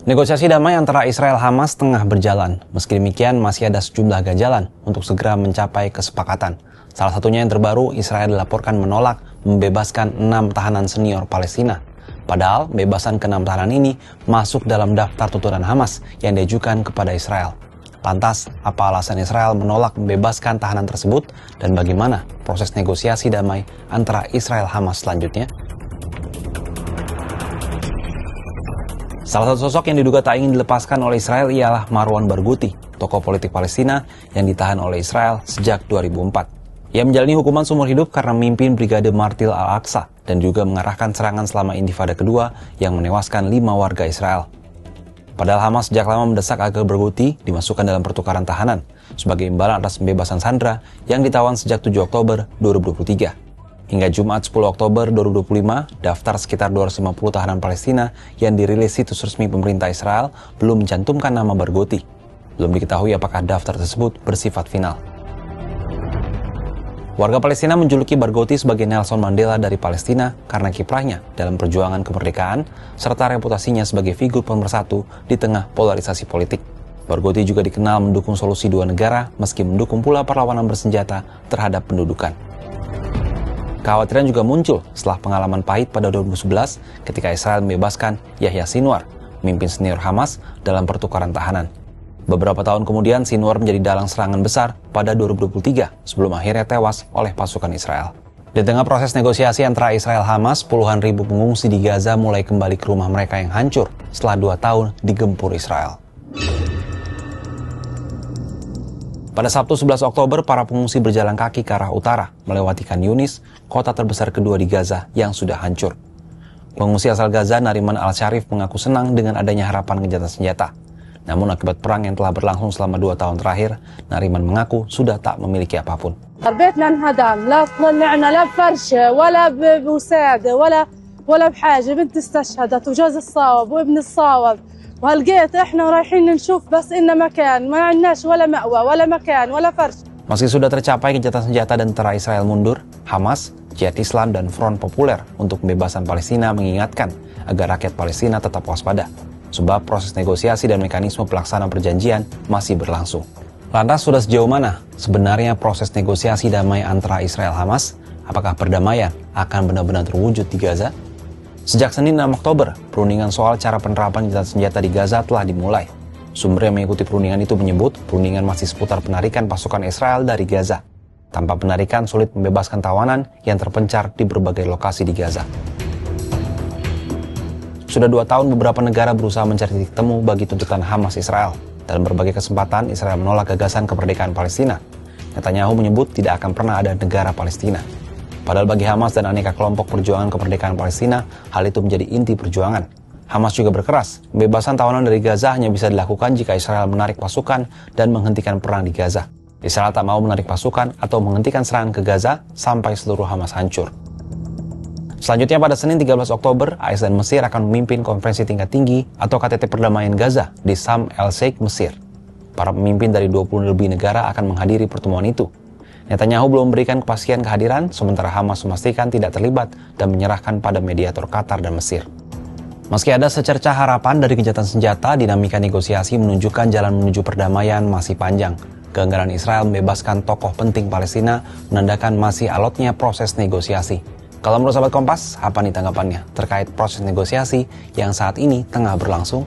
Negosiasi damai antara Israel Hamas tengah berjalan. Meski demikian, masih ada sejumlah ganjalan untuk segera mencapai kesepakatan. Salah satunya yang terbaru, Israel dilaporkan menolak membebaskan 6 tahanan senior Palestina. Padahal, bebasan ke-6 tahanan ini masuk dalam daftar tuntutan Hamas yang diajukan kepada Israel. Lantas, apa alasan Israel menolak membebaskan tahanan tersebut dan bagaimana proses negosiasi damai antara Israel Hamas selanjutnya? Salah satu sosok yang diduga tak ingin dilepaskan oleh Israel ialah Marwan Barghouti, tokoh politik Palestina yang ditahan oleh Israel sejak 2004. Ia menjalani hukuman seumur hidup karena memimpin Brigade Martil Al-Aqsa dan juga mengarahkan serangan selama Intifada kedua yang menewaskan 5 warga Israel. Padahal Hamas sejak lama mendesak agar Barghouti dimasukkan dalam pertukaran tahanan sebagai imbalan atas pembebasan sandera yang ditawan sejak 7 Oktober 2023. Hingga Jumat 10 Oktober 2025, daftar sekitar 250 tahanan Palestina yang dirilis situs resmi pemerintah Israel belum mencantumkan nama Barghouti. Belum diketahui apakah daftar tersebut bersifat final. Warga Palestina menjuluki Barghouti sebagai Nelson Mandela dari Palestina karena kiprahnya dalam perjuangan kemerdekaan serta reputasinya sebagai figur pemersatu di tengah polarisasi politik. Barghouti juga dikenal mendukung solusi dua negara meski mendukung pula perlawanan bersenjata terhadap pendudukan. Kekhawatiran juga muncul setelah pengalaman pahit pada 2011 ketika Israel membebaskan Yahya Sinwar, pemimpin senior Hamas, dalam pertukaran tahanan. Beberapa tahun kemudian, Sinwar menjadi dalang serangan besar pada 2023 sebelum akhirnya tewas oleh pasukan Israel. Di tengah proses negosiasi antara Israel Hamas, puluhan ribu pengungsi di Gaza mulai kembali ke rumah mereka yang hancur setelah 2 tahun digempur Israel. Pada Sabtu 11 Oktober, para pengungsi berjalan kaki ke arah utara, melewati Khan Yunis, kota terbesar kedua di Gaza yang sudah hancur. Pengungsi asal Gaza, Nariman Al-Sharif, mengaku senang dengan adanya harapan gencatan senjata. Namun akibat perang yang telah berlangsung selama 2 tahun terakhir, Nariman mengaku sudah tak memiliki apapun. بيتنا انهدم لا طلعنا لا بفرشة ولا بوسادة ولا بحاجة بنت استشهدت وجوز الصاوب وابن الصاوب وهالقيت احنا رايحين نشوف بس إن مكان ما عندناش ولا مأوى ولا مكان ولا فرش. Meski sudah tercapai gencatan senjata dan tentara Israel mundur, Hamas, Jihad Islam dan Front Populer untuk Pembebasan Palestina mengingatkan agar rakyat Palestina tetap waspada, sebab proses negosiasi dan mekanisme pelaksanaan perjanjian masih berlangsung. Lantas sudah sejauh mana sebenarnya proses negosiasi damai antara Israel Hamas? Apakah perdamaian akan benar-benar terwujud di Gaza? Sejak Senin 6 Oktober, perundingan soal cara penerapan gencatan senjata di Gaza telah dimulai. Sumber yang mengikuti perundingan itu menyebut perundingan masih seputar penarikan pasukan Israel dari Gaza. Tanpa penarikan sulit membebaskan tawanan yang terpencar di berbagai lokasi di Gaza. Sudah 2 tahun beberapa negara berusaha mencari titik temu bagi tuntutan Hamas Israel. Dalam berbagai kesempatan, Israel menolak gagasan kemerdekaan Palestina. Netanyahu menyebut tidak akan pernah ada negara Palestina. Padahal bagi Hamas dan aneka kelompok perjuangan kemerdekaan Palestina, hal itu menjadi inti perjuangan. Hamas juga berkeras, pembebasan tawanan dari Gaza hanya bisa dilakukan jika Israel menarik pasukan dan menghentikan perang di Gaza. Israel tak mau menarik pasukan atau menghentikan serangan ke Gaza sampai seluruh Hamas hancur. Selanjutnya pada Senin 13 Oktober, AS dan Mesir akan memimpin konferensi tingkat tinggi atau KTT Perdamaian Gaza di Sharm el-Sheikh, Mesir. Para pemimpin dari 20 lebih negara akan menghadiri pertemuan itu. Netanyahu belum memberikan kepastian kehadiran, sementara Hamas memastikan tidak terlibat dan menyerahkan pada mediator Qatar dan Mesir. Meski ada secercah harapan dari gencatan senjata, dinamika negosiasi menunjukkan jalan menuju perdamaian masih panjang. Keengganan Israel membebaskan tokoh penting Palestina menandakan masih alotnya proses negosiasi. Kalau menurut sahabat Kompas, apa nih tanggapannya terkait proses negosiasi yang saat ini tengah berlangsung?